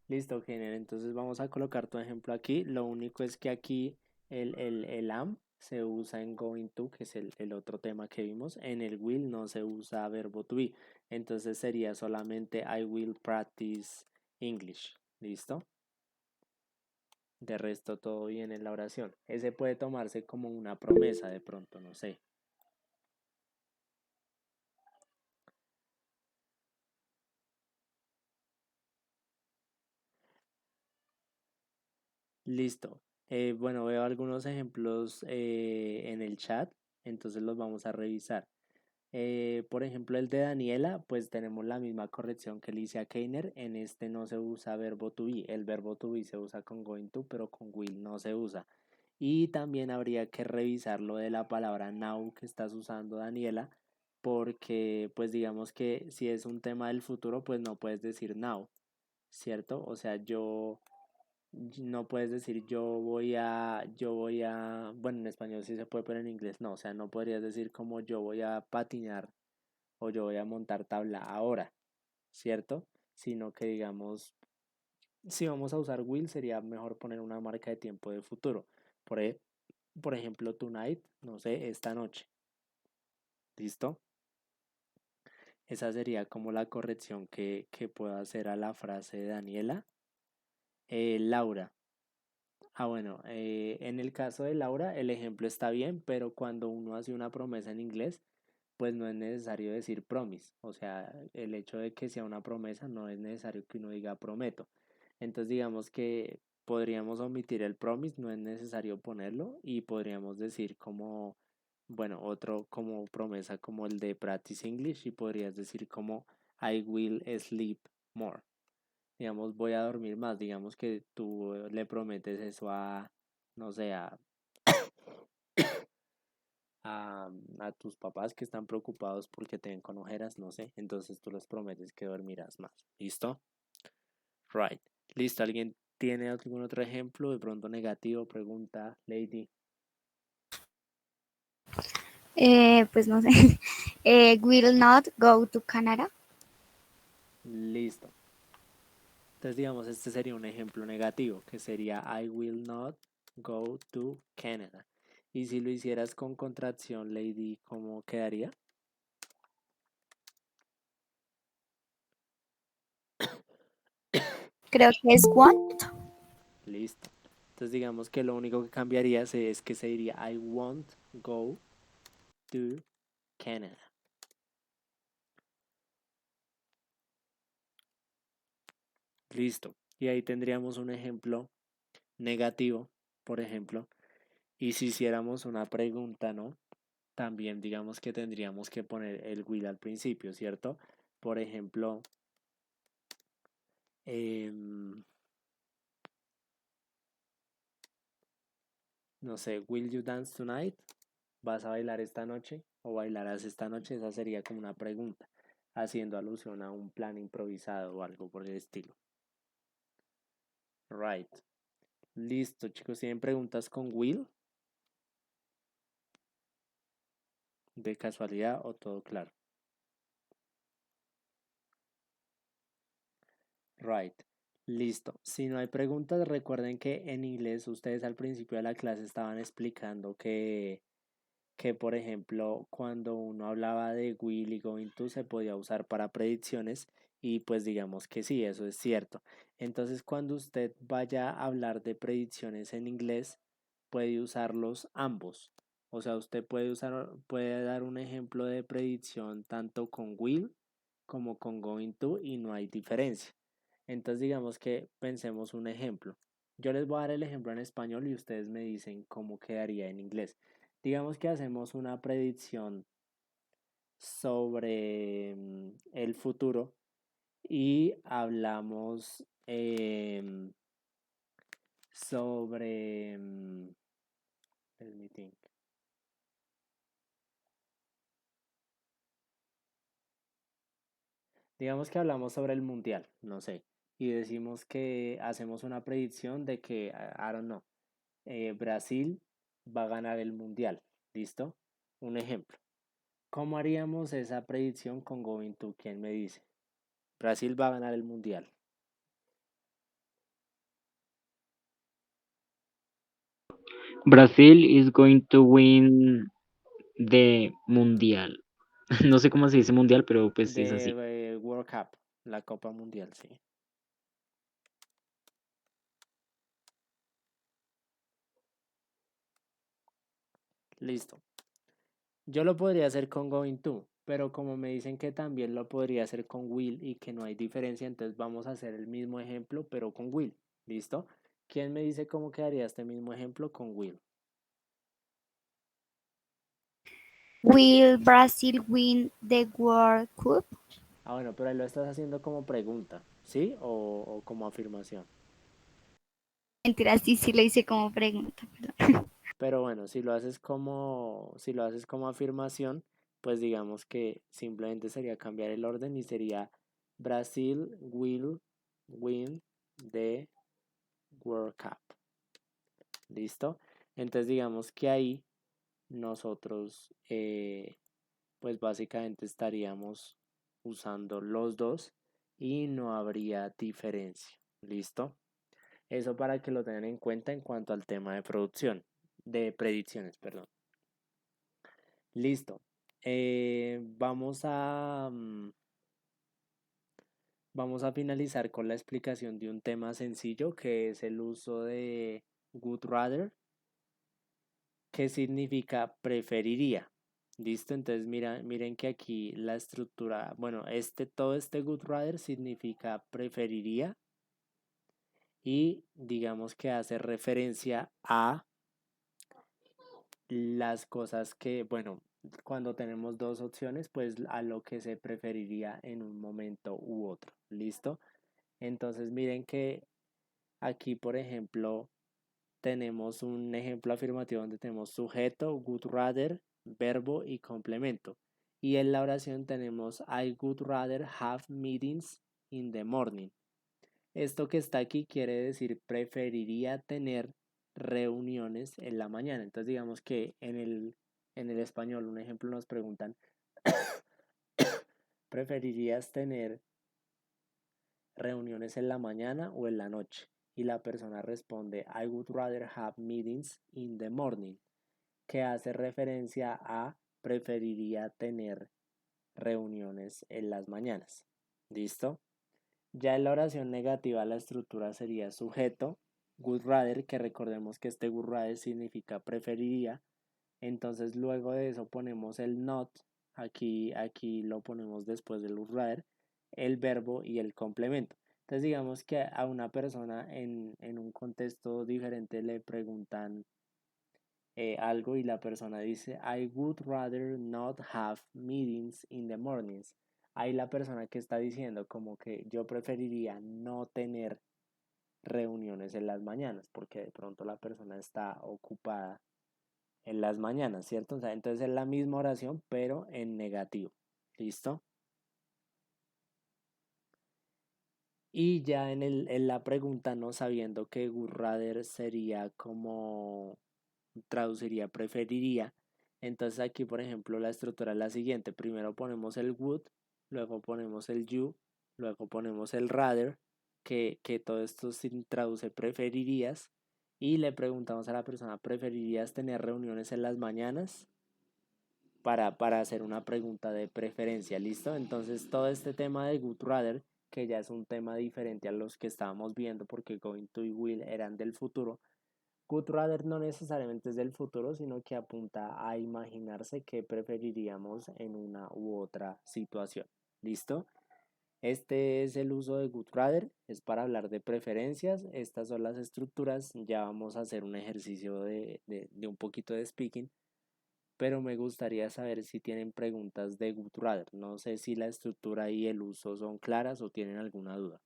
Speaker 1: Listo, Keiner, entonces vamos a colocar tu ejemplo aquí. Lo único es que aquí el am se usa en going to, que es el otro tema que vimos. En el will no se usa verbo to be. Entonces sería solamente I will practice English. ¿Listo? De resto todo bien en la oración. Ese puede tomarse como una promesa de pronto, no sé. Listo. Bueno, veo algunos ejemplos en el chat, entonces los vamos a revisar. Por ejemplo, el de Daniela, pues tenemos la misma corrección que le hice a Keiner. En este no se usa verbo to be. El verbo to be se usa con going to, pero con will no se usa. Y también habría que revisar lo de la palabra now que estás usando, Daniela, porque pues digamos que si es un tema del futuro, pues no puedes decir now, ¿cierto? O sea, no puedes decir bueno, en español sí se puede, pero en inglés no, o sea, no podrías decir como yo voy a patinar o yo voy a montar tabla ahora, ¿cierto? Sino que digamos, si vamos a usar will sería mejor poner una marca de tiempo de futuro. Por, e- por ejemplo, tonight, no sé, esta noche, ¿listo? Esa sería como la corrección que puedo hacer a la frase de Daniela. Laura. Bueno, en el caso de Laura, el ejemplo está bien, pero cuando uno hace una promesa en inglés, pues no es necesario decir promise. O sea, el hecho de que sea una promesa no es necesario que uno diga prometo. Entonces, digamos que podríamos omitir el promise, no es necesario ponerlo y podríamos decir como, bueno, otro como promesa como el de practice English y podrías decir como I will sleep more. Digamos, voy a dormir más. Digamos que tú le prometes eso a, no sé, a tus papás que están preocupados porque te ven con ojeras, no sé. Entonces tú les prometes que dormirás más. ¿Listo? Right. Listo. ¿Alguien tiene algún otro ejemplo? De pronto negativo, pregunta, Lady.
Speaker 5: Pues no sé. Will not go to Canada.
Speaker 1: Listo. Entonces, digamos, este sería un ejemplo negativo, que sería I will not go to Canada. Y si lo hicieras con contracción, Lady, ¿cómo quedaría?
Speaker 5: Creo que es want.
Speaker 1: Listo. Entonces digamos que lo único que cambiaría es que se diría I won't go to Canada. Listo. Y ahí tendríamos un ejemplo negativo, por ejemplo. Y si hiciéramos una pregunta, ¿no? También digamos que tendríamos que poner el will al principio, ¿cierto? Por ejemplo, no sé, will you dance tonight? ¿Vas a bailar esta noche? ¿O bailarás esta noche? Esa sería como una pregunta, haciendo alusión a un plan improvisado o algo por el estilo. Right. Listo, chicos. ¿Tienen preguntas con will? ¿De casualidad o todo claro? Right. Listo. Si no hay preguntas, recuerden que en inglés ustedes al principio de la clase estaban explicando que por ejemplo, cuando uno hablaba de will y going to se podía usar para predicciones y pues digamos que sí, eso es cierto. Entonces, cuando usted vaya a hablar de predicciones en inglés, puede usarlos ambos. O sea, usted puede dar un ejemplo de predicción tanto con will como con going to y no hay diferencia. Entonces digamos que pensemos un ejemplo. Yo les voy a dar el ejemplo en español y ustedes me dicen cómo quedaría en inglés. Digamos que hacemos una predicción sobre el futuro y hablamos sobre, let me think. Digamos que hablamos sobre el mundial, no sé, y decimos que hacemos una predicción de que, I don't know, Brasil va a ganar el mundial, ¿listo? Un ejemplo. ¿Cómo haríamos esa predicción con Going to? ¿Quién me dice? Brasil va a ganar el mundial.
Speaker 7: Brazil is going to win the mundial. No sé cómo se dice mundial, pero pues es así.
Speaker 1: De World Cup, la Copa Mundial, sí. Listo. Yo lo podría hacer con going to, pero como me dicen que también lo podría hacer con will y que no hay diferencia, entonces vamos a hacer el mismo ejemplo, pero con will. ¿Listo? ¿Quién me dice cómo quedaría este mismo ejemplo con will?
Speaker 5: Will Brazil win the World Cup?
Speaker 1: Ah, bueno, pero ahí lo estás haciendo como pregunta, ¿sí? O como afirmación.
Speaker 5: Mentira, sí lo hice como pregunta. Perdón.
Speaker 1: Pero bueno, si lo haces como afirmación, pues digamos que simplemente sería cambiar el orden y sería Brasil will win the World Cup. ¿Listo? Entonces digamos que ahí nosotros pues básicamente estaríamos usando los dos y no habría diferencia. ¿Listo? Eso para que lo tengan en cuenta en cuanto al tema de producción, de predicciones, perdón. Listo. Vamos a finalizar con la explicación de un tema sencillo que es el uso de would rather, que significa preferiría. Listo, entonces miren que aquí la estructura, bueno, todo este would rather significa preferiría y digamos que hace referencia a las cosas que, bueno, cuando tenemos dos opciones, pues a lo que se preferiría en un momento u otro. ¿Listo? Entonces miren que aquí, por ejemplo, tenemos un ejemplo afirmativo donde tenemos sujeto, would rather, verbo y complemento. Y en la oración tenemos I would rather have meetings in the morning. Esto que está aquí quiere decir preferiría tener reuniones en la mañana. Entonces digamos que en el español, un ejemplo, nos preguntan, ¿preferirías tener reuniones en la mañana o en la noche? Y la persona responde, I would rather have meetings in the morning, que hace referencia a preferiría tener reuniones en las mañanas. ¿Listo? Ya en la oración negativa la estructura sería sujeto, would rather, que recordemos que este would rather significa preferiría. Entonces luego de eso ponemos el not, aquí lo ponemos después del would rather, el verbo y el complemento. Entonces digamos que a una persona en un contexto diferente le preguntan algo y la persona dice, I would rather not have meetings in the mornings. Ahí la persona que está diciendo como que yo preferiría no tener reuniones en las mañanas porque de pronto la persona está ocupada en las mañanas, ¿cierto? O sea, entonces es la misma oración pero en negativo. ¿Listo? Y ya en la pregunta, no sabiendo que would rather sería como traduciría preferiría. Entonces aquí, por ejemplo, la estructura es la siguiente. Primero ponemos el would, luego ponemos el you, luego ponemos el rather, que todo esto se traduce preferirías. Y le preguntamos a la persona, ¿preferirías tener reuniones en las mañanas? Para hacer una pregunta de preferencia, ¿listo? Entonces todo este tema de would rather, que ya es un tema diferente a los que estábamos viendo porque going to y will eran del futuro, would rather no necesariamente es del futuro, sino que apunta a imaginarse qué preferiríamos en una u otra situación. ¿Listo? Este es el uso de Good Rather, es para hablar de preferencias. Estas son las estructuras. Ya vamos a hacer un ejercicio de un poquito de speaking, pero me gustaría saber si tienen preguntas de Good Rather. No sé si la estructura y el uso son claras o tienen alguna duda.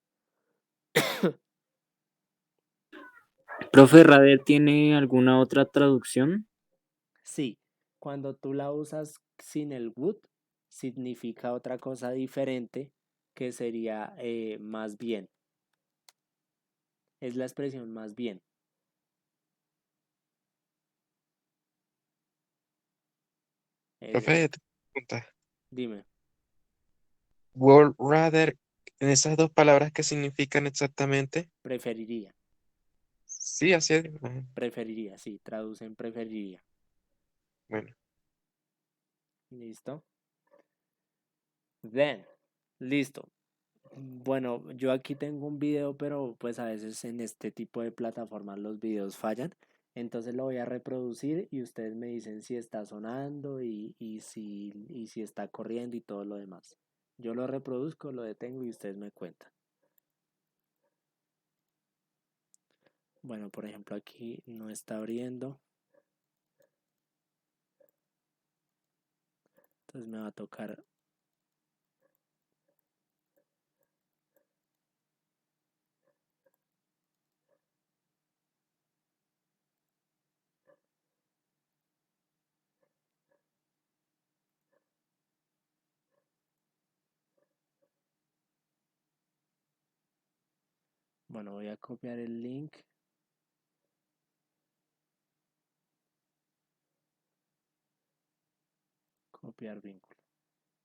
Speaker 7: Profe, ¿Radar tiene alguna otra traducción?
Speaker 1: Sí, cuando tú la usas sin el would, significa otra cosa diferente que sería más bien. Es la expresión más bien.
Speaker 6: Profe, pregunta.
Speaker 1: Dime,
Speaker 6: Would rather, en esas dos palabras, ¿qué significan exactamente?
Speaker 1: preferiría,
Speaker 6: Sí, así es.
Speaker 1: preferiría, sí, traducen preferiría.
Speaker 6: Bueno,
Speaker 1: ¿Listo? Then, listo. Bueno, yo aquí tengo un video, pero pues a veces en este tipo de plataformas los videos fallan. Entonces lo voy a reproducir y ustedes me dicen si está sonando y si está corriendo y todo lo demás. Yo lo reproduzco, lo detengo y ustedes me cuentan. Bueno, por ejemplo, aquí no está abriendo. Entonces me va a tocar. Bueno, voy a copiar el link. Copiar vínculo.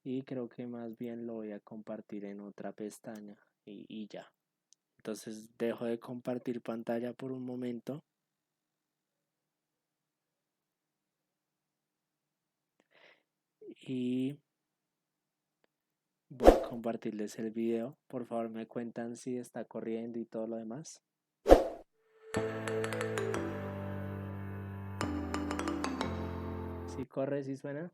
Speaker 1: Y creo que más bien lo voy a compartir en otra pestaña y ya. Entonces dejo de compartir pantalla por un momento. Y voy a compartirles el video. Por favor me cuentan si está corriendo y todo lo demás. Si corre, si suena.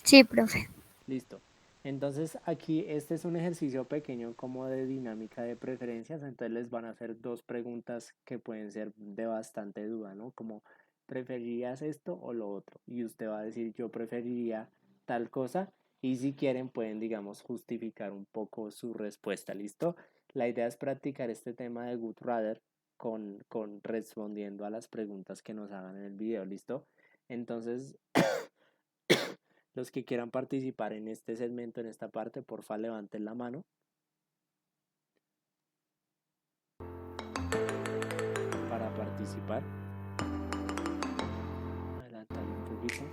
Speaker 5: Sí, profe.
Speaker 1: Listo. Entonces aquí este es un ejercicio pequeño como de dinámica de preferencias. Entonces les van a hacer dos preguntas que pueden ser de bastante duda, ¿no? Como ¿preferirías esto o lo otro? Y usted va a decir yo preferiría tal cosa. Y si quieren pueden, digamos, justificar un poco su respuesta. ¿Listo? La idea es practicar este tema de Good Rather con respondiendo a las preguntas que nos hagan en el video. ¿Listo? Entonces... Los que quieran participar en este segmento, en esta parte, porfa levanten la mano para participar. Adelantar un poquito.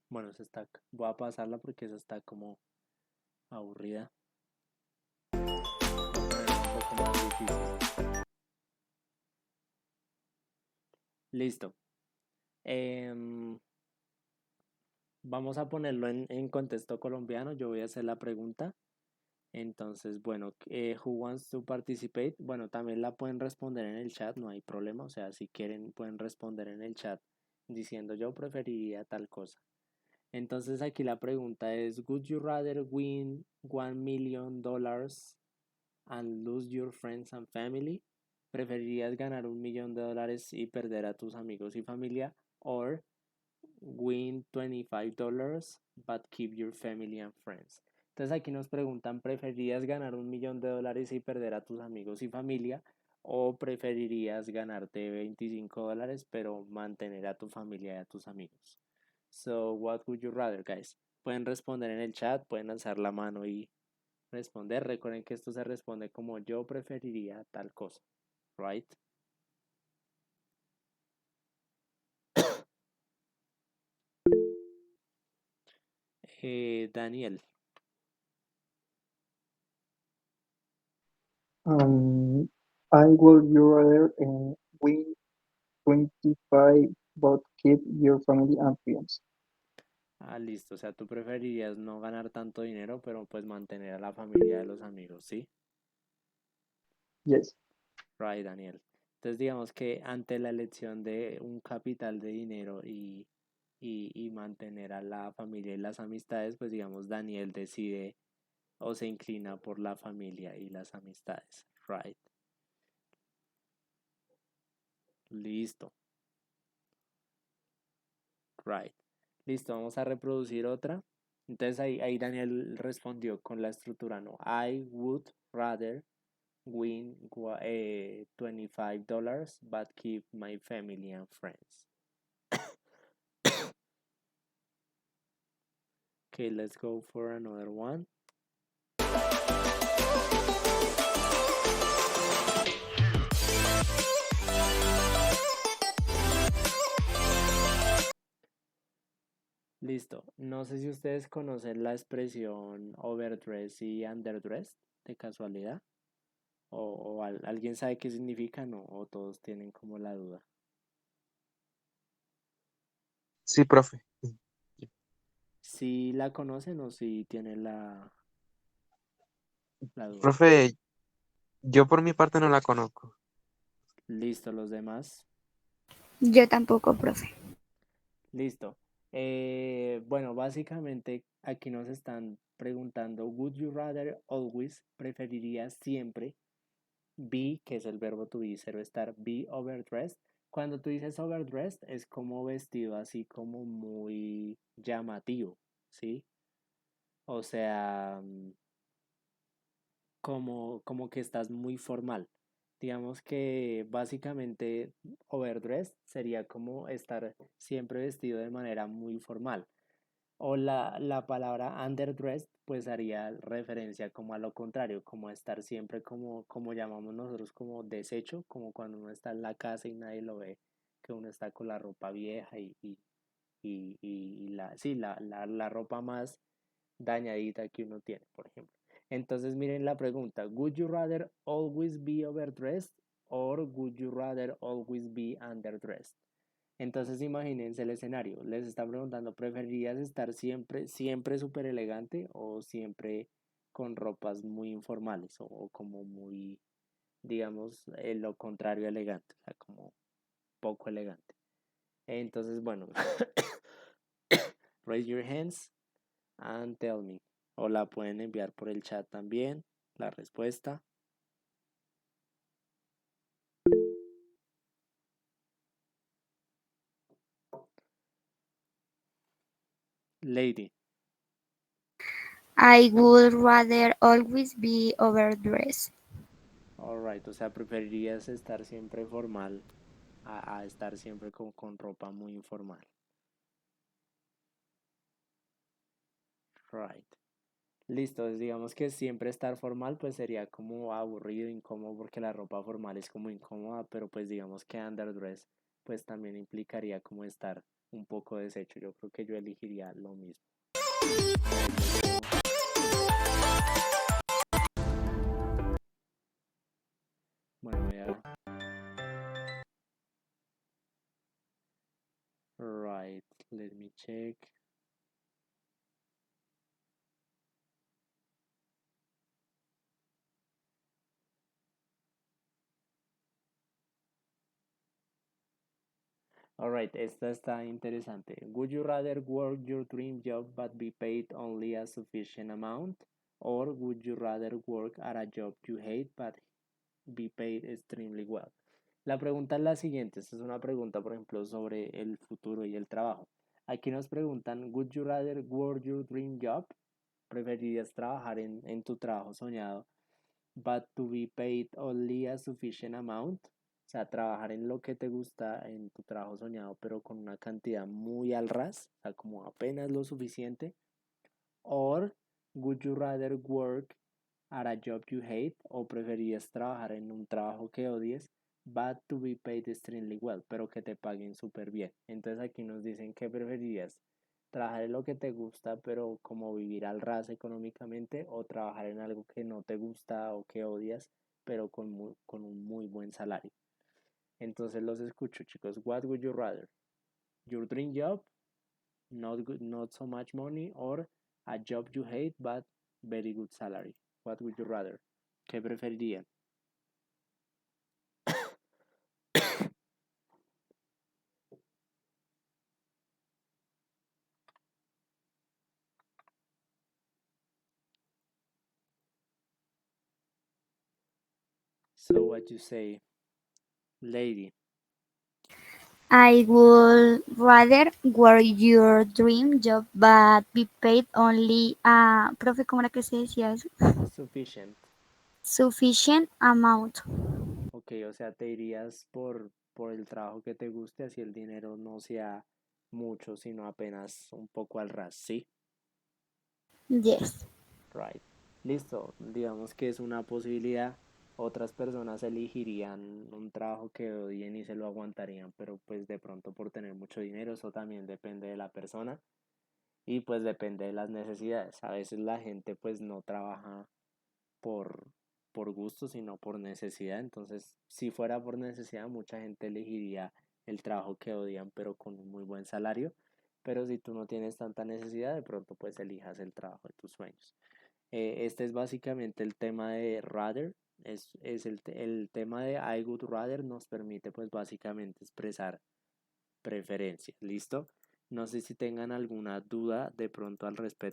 Speaker 1: Bueno, voy a pasarla porque esa está como aburrida. Voy a ponerla un poco más difícil. Listo. Vamos a ponerlo en contexto colombiano. Yo voy a hacer la pregunta. Entonces, bueno, who wants to participate? Bueno, también la pueden responder en el chat, no hay problema. O sea, si quieren, pueden responder en el chat diciendo yo preferiría tal cosa. Entonces aquí la pregunta es, would you rather win $1 million and lose your friends and family? ¿Preferirías ganar $1 million y perder a tus amigos y familia? Or win $25 but keep your family and friends. Entonces aquí nos preguntan, ¿preferirías ganar $1 million y perder a tus amigos y familia? ¿O preferirías ganarte $25 pero mantener a tu familia y a tus amigos? So, what would you rather, guys? Pueden responder en el chat, pueden alzar la mano y responder. Recuerden que esto se responde como yo preferiría tal cosa, right? Daniel.
Speaker 8: I would you rather win 25 but keep your family and friends.
Speaker 1: Ah, listo. O sea, tú preferirías no ganar tanto dinero, pero pues mantener a la familia de los amigos, ¿sí?
Speaker 8: Yes.
Speaker 1: Right, Daniel. Entonces, digamos que ante la elección de un capital de dinero y mantener a la familia y las amistades, pues digamos, Daniel decide o se inclina por la familia y las amistades. Right. Listo. Right. Listo, vamos a reproducir otra. Entonces ahí Daniel respondió con la estructura, no. I would rather win $25 but keep my family and friends. Okay, let's go for another one. Listo. No sé si ustedes conocen la expresión overdress y underdress de casualidad. O alguien sabe qué significan o todos tienen como la duda.
Speaker 6: Sí, profe.
Speaker 1: Si la conocen o si tienen la duda.
Speaker 6: Profe, yo por mi parte no la conozco.
Speaker 1: Listo, los demás.
Speaker 5: Yo tampoco, profe.
Speaker 1: Listo. Bueno, básicamente aquí nos están preguntando, would you rather always, preferirías siempre, be, que es el verbo to be, cero estar, be overdressed. Cuando tú dices overdressed es como vestido así como muy llamativo, ¿sí? O sea, como que estás muy formal. Digamos que básicamente overdressed sería como estar siempre vestido de manera muy formal. O la palabra underdressed pues haría referencia como a lo contrario, como a estar siempre como llamamos nosotros como deshecho, como cuando uno está en la casa y nadie lo ve, que uno está con la ropa vieja y la ropa más dañadita que uno tiene, por ejemplo. Entonces miren la pregunta, would you rather always be overdressed or would you rather always be underdressed? Entonces imagínense el escenario, les están preguntando, ¿preferirías estar siempre, siempre súper elegante o siempre con ropas muy informales o como muy, digamos, lo contrario elegante, o sea, como poco elegante? Entonces, bueno, raise your hands and tell me. O la pueden enviar por el chat también, la respuesta. Lady.
Speaker 5: I would rather always be overdressed.
Speaker 1: Alright, o sea, preferirías estar siempre formal a estar siempre con ropa muy informal. Right. Listo, digamos que siempre estar formal pues sería como aburrido, incómodo porque la ropa formal es como incómoda, pero pues digamos que underdress pues también implicaría como estar un poco deshecho. Yo creo que yo elegiría lo mismo. Bueno, voy a... Right, let me check. Alright, esta está interesante. Would you rather work your dream job but be paid only a sufficient amount? Or would you rather work at a job you hate but be paid extremely well? La pregunta es la siguiente. Esta es una pregunta, por ejemplo, sobre el futuro y el trabajo. Aquí nos preguntan, would you rather work your dream job? ¿Preferirías trabajar en tu trabajo soñado but to be paid only a sufficient amount? O sea, trabajar en lo que te gusta en tu trabajo soñado, pero con una cantidad muy al ras, o sea, como apenas lo suficiente. Or would you rather work at a job you hate? O preferirías trabajar en un trabajo que odies, but to be paid extremely well, pero que te paguen súper bien. Entonces aquí nos dicen que preferirías trabajar en lo que te gusta, pero como vivir al ras económicamente, o trabajar en algo que no te gusta o que odias, pero con un muy buen salario. Entonces los escucho, chicos. What would you rather? Your dream job not so much money, or a job you hate but very good salary? What would you rather? ¿Qué preferirían? So what you say, lady?
Speaker 5: I would rather work your dream job but be paid only profe, ¿cómo era que se decía eso?
Speaker 1: Sufficient.
Speaker 5: Sufficient amount.
Speaker 1: Ok, o sea, te irías por el trabajo que te guste, así el dinero no sea mucho, sino apenas un poco al ras, ¿sí?
Speaker 5: Yes.
Speaker 1: Right. Listo. Digamos que es una posibilidad. Otras personas elegirían un trabajo que odien y se lo aguantarían, pero pues de pronto por tener mucho dinero, eso también depende de la persona y pues depende de las necesidades. A veces la gente pues no trabaja por, por gusto, sino por necesidad. Entonces, si fuera por necesidad, mucha gente elegiría el trabajo que odian, pero con un muy buen salario. Pero si tú no tienes tanta necesidad, de pronto pues elijas el trabajo de tus sueños. Este es básicamente el tema de rather. Es el tema de I would rather nos permite pues básicamente expresar preferencias. ¿Listo? No sé si tengan alguna duda de pronto al respecto.